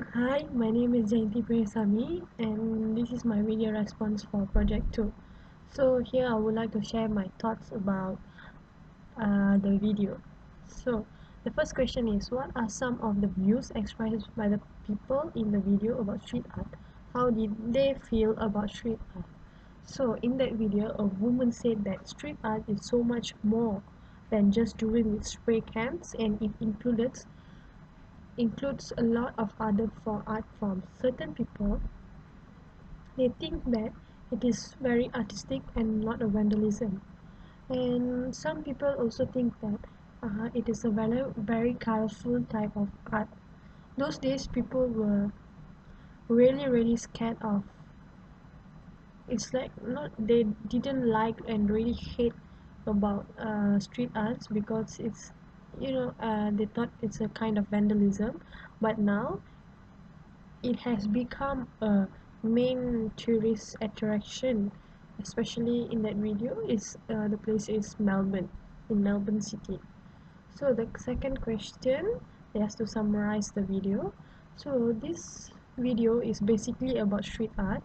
Hi, my name is Jayanti Priyasamy and this is my video response for Project 2. So here I would like to share my thoughts about the video. So the first question is, what are some of the views expressed by the people in the video about street art? How did they feel about street art? So in that video, a woman said that street art is so much more than just doing with spray cans, and it includes a lot of other art forms. Certain people, they think that it is very artistic and not a vandalism. And some people also think that it is a very colorful type of art. Those days, people were really scared of. It's like not they didn't like and really hate about street arts because they thought it's a kind of vandalism, but now it has become a main tourist attraction, especially in that video. Is The place is Melbourne, in Melbourne City. So the second question, just to summarize the video. So this video is basically about street art,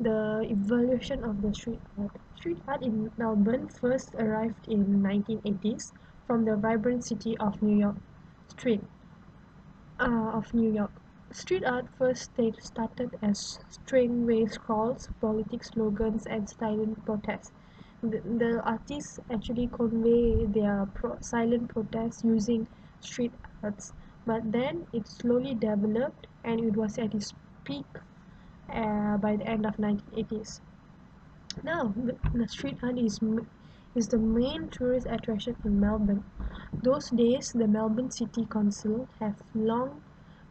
the evolution of the street art. Street art in Melbourne first arrived in 1980s from the vibrant city of New York. Street art first started as straightaway scrawls, politic slogans, and silent protests. The artists actually convey their silent protests using street arts, but then it slowly developed and it was at its peak by the end of 1980s. Now, the street art is the main tourist attraction in Melbourne. Those days, the Melbourne City Council have long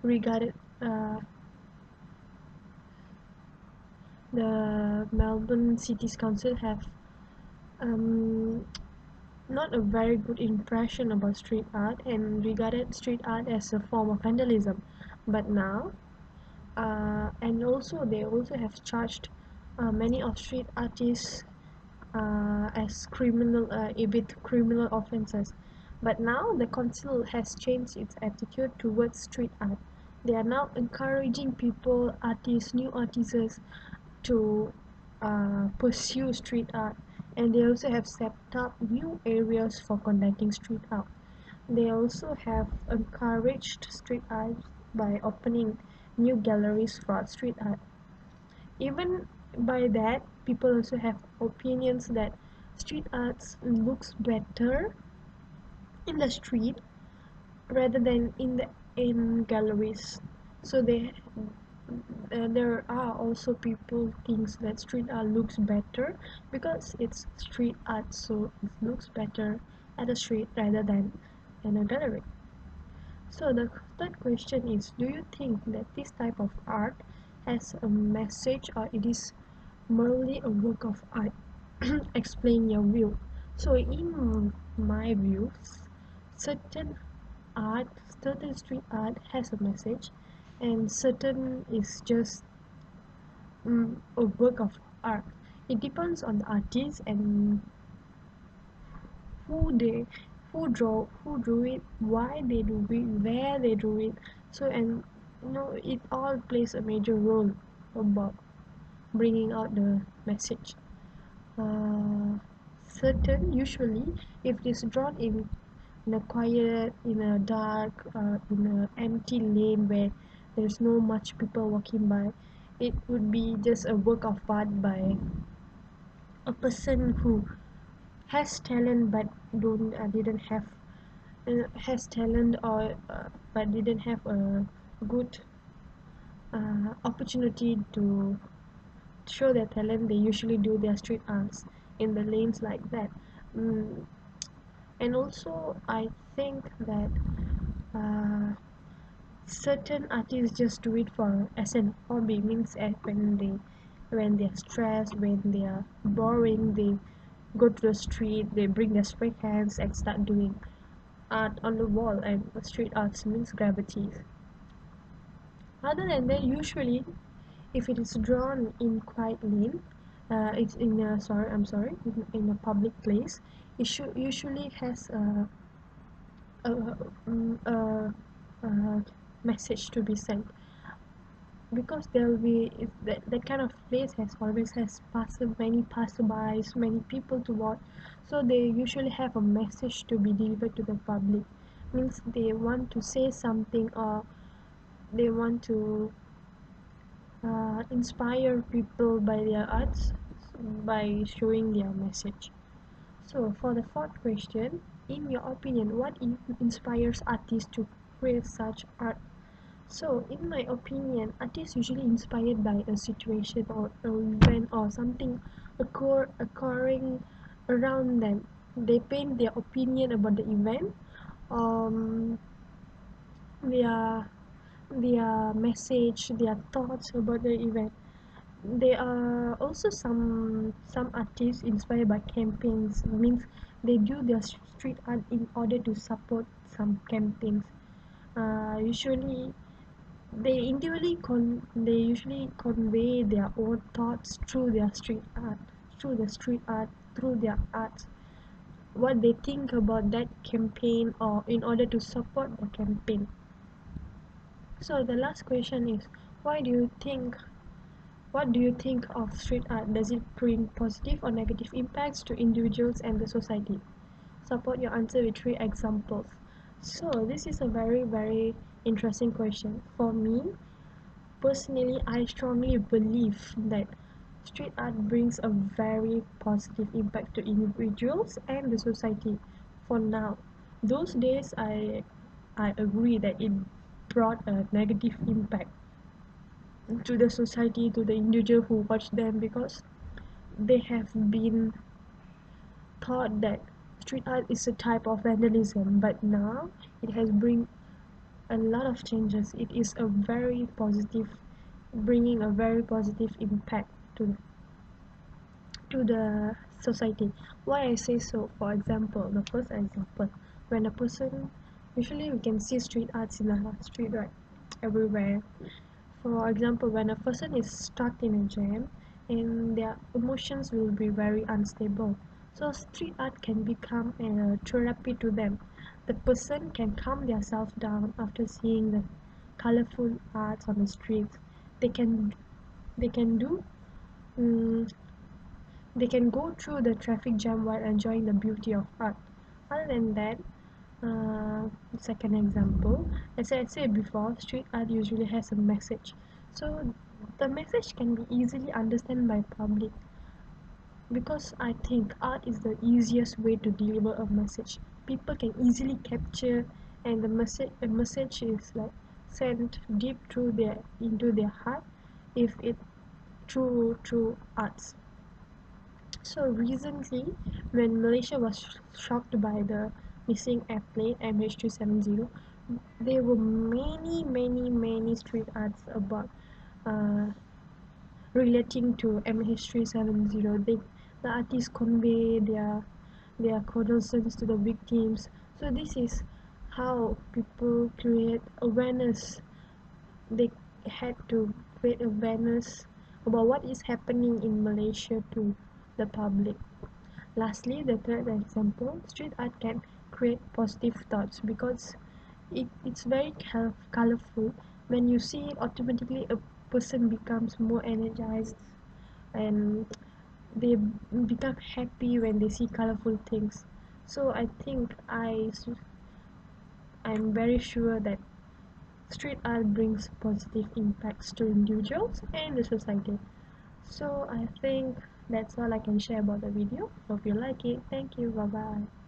regarded the Melbourne City's Council have um, not a very good impression about street art and regarded street art as a form of vandalism. But now, and also they also have charged many of street artists as with criminal offenses. But now the council has changed its attitude towards street art. They are now encouraging people, artists, new artists to pursue street art, and they also have set up new areas for conducting street art. They also have encouraged street art by opening new galleries for street art. Even by that, people also have opinions that street arts looks better in the street rather than in galleries. So there are also people thinks that street art looks better because it's street art, so it looks better at a street rather than in a gallery. So the third question is, do you think that this type of art has a message or it is merely a work of art? Explain your view. So in my views, certain art, certain street art has a message, and certain is just a work of art. It depends on the artist and who they who drew it, why they do it, where they drew it. So and it all plays a major role about bringing out the message. uh, Certain usually, if it is drawn in a quiet, in a dark, in an empty lane where there's no much people walking by, it would be just a work of art by a person who has talent but don't didn't have has talent or but didn't have a good opportunity to show their talent. They usually do their street arts in the lanes like that. mm, and also I think that certain artists just do it for as an hobby, means when they're stressed, when they are boring, they go to the street, they bring their spray cans and start doing art on the wall. And street arts means gravity. Other than that, usually if it is drawn in quiet lane, it's in a sorry I'm sorry in a public place, it should usually has a, a, a message to be sent. because there will be that kind of place has always has many passerbys, many people to watch, so they usually have a message to be delivered to the public. Means they want to say something, or they want to inspire people by their arts, by showing their message. So for the fourth question, in your opinion, what inspires artists to create such art? So, in my opinion, artists usually inspired by a situation or an event or something occurring around them. They paint their opinion about the event, um, their message, their thoughts about the event. There are also some artists inspired by campaigns. Means they do their street art in order to support some campaigns. Usually they usually convey their own thoughts through their street art, through their art, what they think about that campaign or in order to support the campaign. So the last question is, why do you think what do you think of street art? Does it bring positive or negative impacts to individuals and the society? Support your answer with 3 examples. So this is a very interesting question. For me, personally, I strongly believe that street art brings a very positive impact to individuals and the society. For now, those days I agree that it brought a negative impact to the society, to the individual who watch them, because they have been thought that street art is a type of vandalism, but now it has bring a lot of changes. It is a very positive, bringing a very positive impact to the society. Why I say so? For example, the first example, when a person, usually we can see street arts in the street, right, everywhere. For example, when a person is stuck in a jam and their emotions will be very unstable, so street art can become a therapy to them. The person can calm themselves down after seeing the colorful arts on the streets. They can they can do mm, they can go through the traffic jam while enjoying the beauty of art. Other than that, second example, as I said before, street art usually has a message. So the message can be easily understood by public, because I think art is the easiest way to deliver a message. People can easily capture, and the message is like sent deep through their into their heart if it through arts. So recently, when Malaysia was shocked by the missing airplane MH370, there were many street arts about uh, relating to MH370. The artists convey their condolences to the victims. So this is how people create awareness. They had to create awareness about what is happening in Malaysia to the public. Lastly, the third example, street art can create positive thoughts because it's very colorful. When you see it, automatically a person becomes more energized, and they become happy when they see colorful things. So I think I'm very sure that street art brings positive impacts to individuals and the society. So I think that's all I can share about the video. Hope you like it. Thank you. Bye bye.